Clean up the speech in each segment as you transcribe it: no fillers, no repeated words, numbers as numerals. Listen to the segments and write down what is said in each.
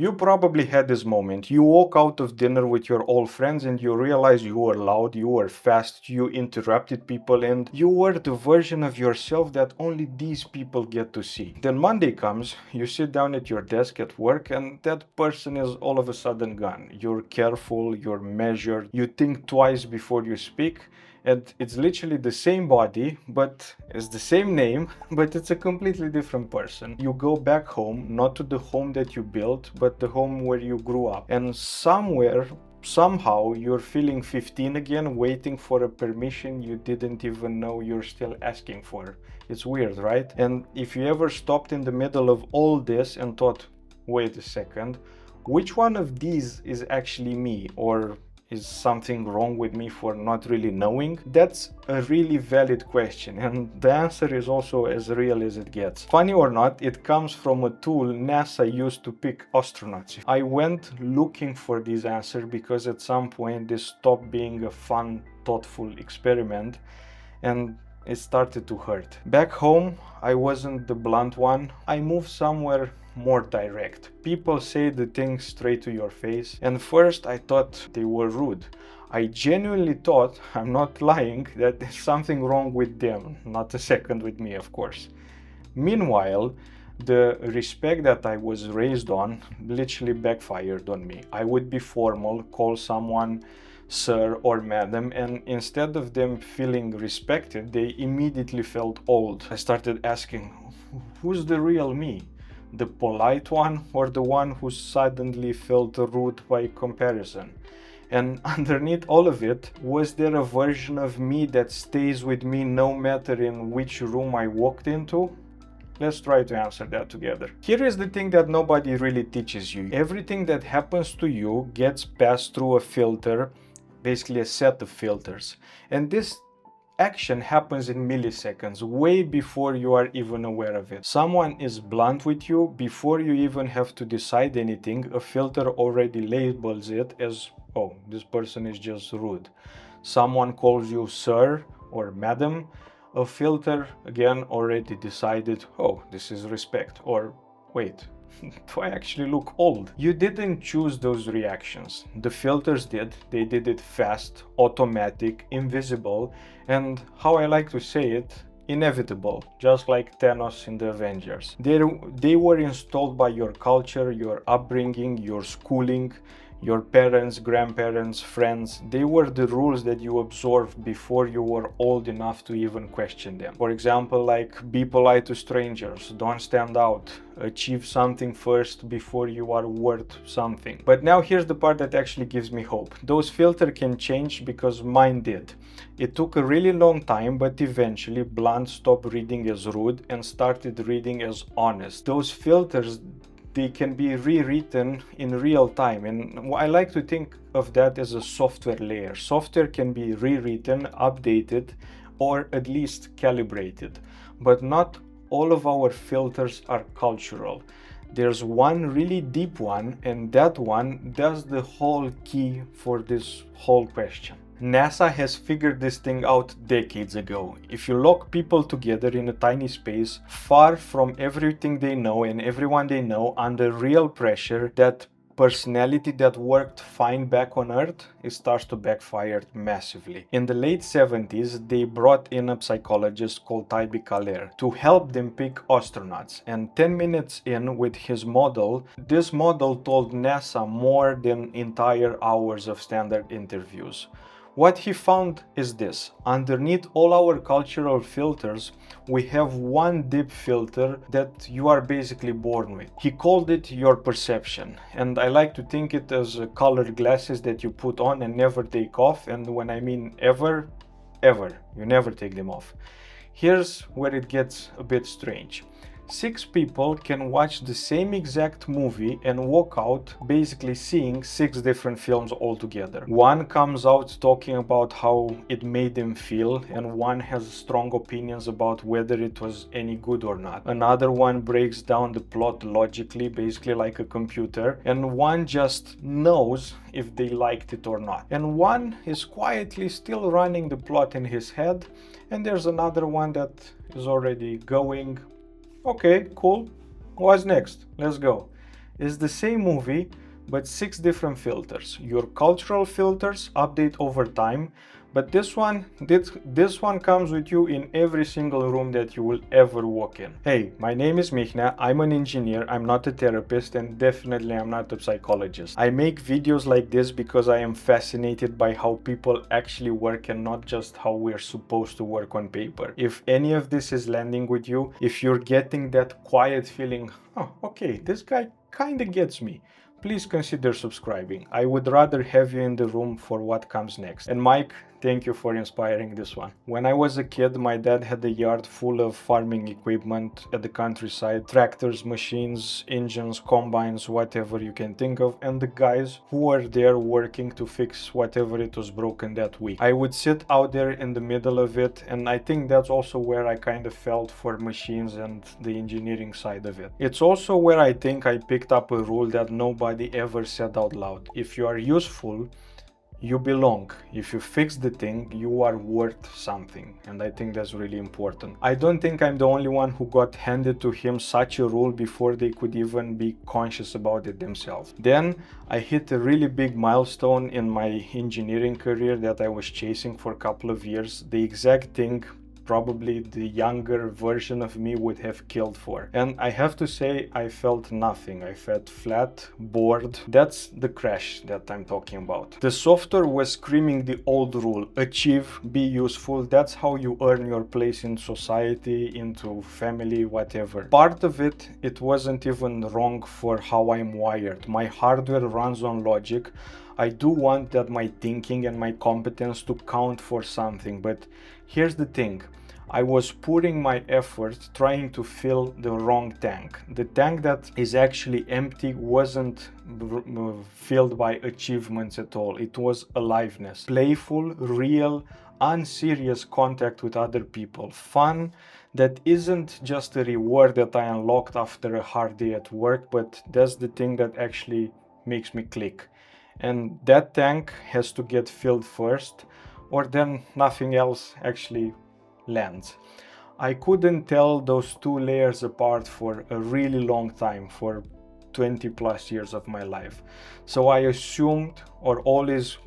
You probably had this moment. You walk out of dinner with your old friends and you realize you were loud, you were fast, you interrupted people, and you were the version of yourself that only these people get to see. Then Monday comes, you sit down at your desk at work, and that person is all of a sudden gone. You're careful, you're measured, you think twice before you speak, and it's literally the same body, but it's the same name, but it's a completely different person. You go back home, not to the home that you built, but the home where you grew up. And somehow you're feeling 15 again, waiting for a permission you didn't even know you're still asking for. It's weird, right? And if you ever stopped in the middle of all this and thought, wait a second, which one of these is actually me? Or is something wrong with me for not really knowing? That's a really valid question, and the answer is also as real as it gets. Funny or not, it comes from a tool NASA used to pick astronauts. I went looking for this answer because at some point this stopped being a fun, thoughtful experiment and it started to hurt. Back home, I wasn't the blunt one. I moved somewhere more direct. People say the things straight to your face, and first I thought they were rude. I genuinely thought, I'm not lying, that there's something wrong with them, not a second with me, of course. Meanwhile, the respect that I was raised on literally backfired on me. I would be formal, call someone sir or madam, and instead of them feeling respected, they immediately felt old. I started asking, who's the real me? The polite one or the one who suddenly felt rude by comparison? And underneath all of it, was there a version of me that stays with me no matter in which room I walked into? Let's try to answer that together. Here is the thing that nobody really teaches you. Everything that happens to you gets passed through a filter, basically a set of filters. And this action happens in milliseconds, way before you are even aware of it. Someone is blunt with you, before you even have to decide anything, a filter already labels it as, oh, this person is just rude. Someone calls you sir or madam, a filter again already decided, oh, this is respect, or wait, do I actually look old? You didn't choose those reactions. The filters did. They did it fast, automatic, invisible, and how I like to say it, inevitable, just like Thanos in the Avengers. They were installed by your culture, your upbringing, your schooling, your parents, grandparents, friends. They were the rules that you absorbed before you were old enough to even question them. For example, like be polite to strangers, don't stand out, achieve something first before you are worth something. But now here's the part that actually gives me hope. Those filters can change because mine did. It took a really long time, but eventually blunt stopped reading as rude and started reading as honest. Those filters, they can be rewritten in real time, and I like to think of that as a software layer. Software can be rewritten, updated, or at least calibrated, but not all of our filters are cultural. There's one really deep one, and that one does the whole key for this whole question. NASA has figured this thing out decades ago. If you lock people together in a tiny space, far from everything they know and everyone they know, under real pressure, that personality that worked fine back on Earth, it starts to backfire massively. In the late 70s, they brought in a psychologist called Tybee Kaler to help them pick astronauts. And 10 minutes in with his model, this model told NASA more than entire hours of standard interviews. What he found is this: underneath all our cultural filters, we have one deep filter that you are basically born with. He called it your perception, and I like to think it as colored glasses that you put on and never take off. And when I mean ever, you never take them off. Here's where it gets a bit strange. 6 people can watch the same exact movie and walk out basically seeing 6 different films altogether. One comes out talking about how it made them feel, and one has strong opinions about whether it was any good or not. Another one breaks down the plot logically, basically like a computer, and one just knows if they liked it or not. And one is quietly still running the plot in his head, and there's another one that is already going, okay, cool. What's next? Let's go. It's the same movie, but 6 different filters. Your cultural filters update over time, but this one comes with you in every single room that you will ever walk in. Hey, my name is Mihna, I'm an engineer, I'm not a therapist, and definitely I'm not a psychologist. I make videos like this because I am fascinated by how people actually work and not just how we're supposed to work on paper. If any of this is landing with you, if you're getting that quiet feeling, oh, okay, this guy kinda gets me, please consider subscribing. I would rather have you in the room for what comes next. And Mike, thank you for inspiring this one. When I was a kid, my dad had a yard full of farming equipment at the countryside. Tractors, machines, engines, combines, whatever you can think of, and the guys who were there working to fix whatever it was broken that week. I would sit out there in the middle of it, and I think that's also where I kind of felt for machines and the engineering side of it. It's also where I think I picked up a rule that nobody ever said out loud. If you are useful, you belong. If you fix the thing, you are worth something. And I think that's really important. I don't think I'm the only one who got handed to him such a rule before they could even be conscious about it themselves. Then I hit a really big milestone in my engineering career that I was chasing for a couple of years. The exact thing probably the younger version of me would have killed for. And I have to say, I felt nothing. I felt flat, bored. That's the crash that I'm talking about. The software was screaming the old rule: achieve, be useful. That's how you earn your place in society, into family, whatever. Part of it wasn't even wrong for how I'm wired. My hardware runs on logic. I do want that my thinking and my competence to count for something, but here's the thing. I was putting my effort trying to fill the wrong tank. The tank that is actually empty wasn't filled by achievements at all. It was aliveness, playful, real, unserious contact with other people, fun that isn't just a reward that I unlocked after a hard day at work, but that's the thing that actually makes me click. And that tank has to get filled first, or then nothing else actually lands. I couldn't tell those two layers apart for a really long time, for 20 plus years of my life. So I assumed, or always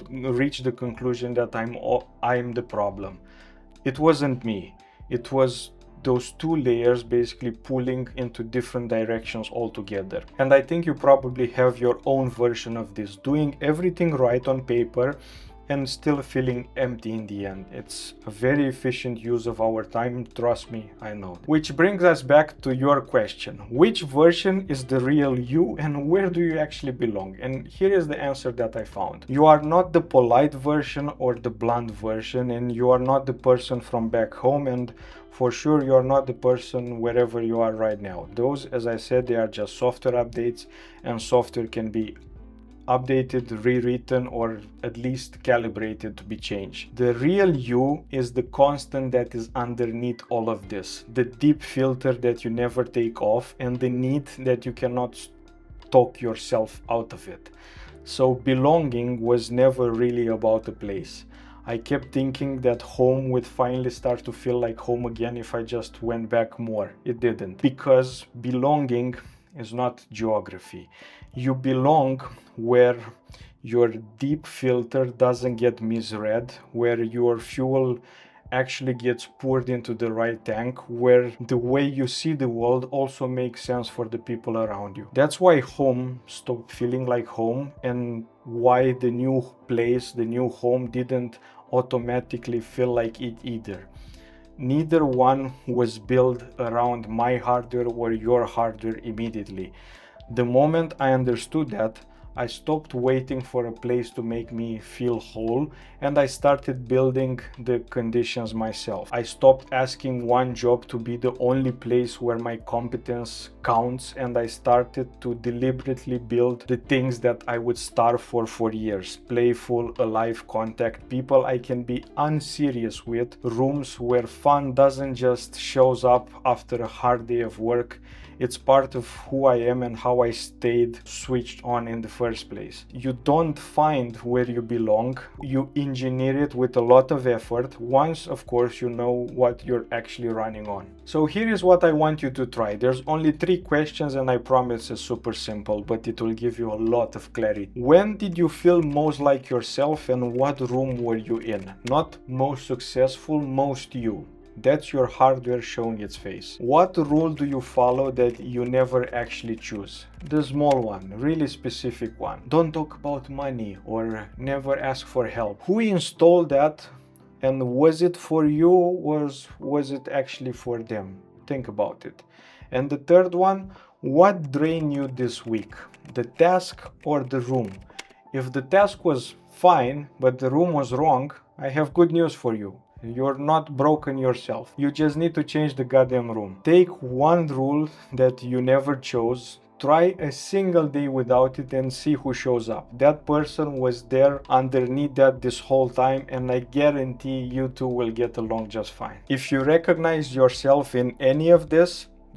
reached the conclusion that I'm the problem. It wasn't me. It was those two layers basically pulling into different directions altogether. And I think you probably have your own version of this, doing everything right on paper and still feeling empty in the end. It's a very efficient use of our time, trust me, I know. Which brings us back to your question. Which version is the real you and where do you actually belong? And here is the answer that I found. You are not the polite version or the blunt version, and you are not the person from back home, and for sure you are not the person wherever you are right now. Those, as I said, they are just software updates, and software can be updated, rewritten, or at least calibrated to be changed. The real you is the constant that is underneath all of this, the deep filter that you never take off, and the need that you cannot talk yourself out of it. So belonging was never really about a place. I kept thinking that home would finally start to feel like home again if I just went back more. It didn't, because belonging is not geography. You belong where your deep filter doesn't get misread, where your fuel actually gets poured into the right tank, where the way you see the world also makes sense for the people around you. That's why home stopped feeling like home, and why the new place, the new home, didn't automatically feel like it either. Neither one was built around my hardware or your hardware immediately. The moment I understood that, I stopped waiting for a place to make me feel whole, and I started building the conditions myself. I stopped asking one job to be the only place where my competence counts, and I started to deliberately build the things that I would starve for years. Playful, alive contact, people I can be unserious with, rooms where fun doesn't just shows up after a hard day of work. It's part of who I am and how I stayed switched on in the first place. You don't find where you belong, you engineer it with a lot of effort, once of course you know what you're actually running on. So here is what I want you to try. There's only 3 questions and I promise it's super simple, but it will give you a lot of clarity. When did you feel most like yourself and what room were you in? Not most successful, most you. That's your hardware showing its face. What rule do you follow that you never actually choose? The small one, really specific one. Don't talk about money or never ask for help. Who installed that? And was it for you or was it actually for them? Think about it. And the third one, what drained you this week? The task or the room? If the task was fine, but the room was wrong, I have good news for you. You're not broken yourself. You just need to change the goddamn room. Take one rule that you never chose, try a single day without it and see who shows up. That person was there underneath that this whole time and I guarantee you two will get along just fine. If you recognize yourself in any of this,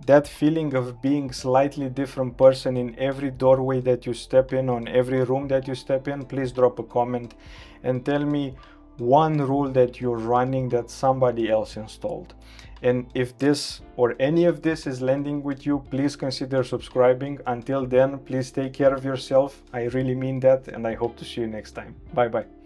that feeling of being slightly different person in every doorway that you step in, on every room that you step in, please drop a comment and tell me one rule that you're running that somebody else installed. And if this or any of this is landing with you, please consider subscribing. Until then, please take care of yourself. I really mean that, and I hope to see you next time. Bye bye.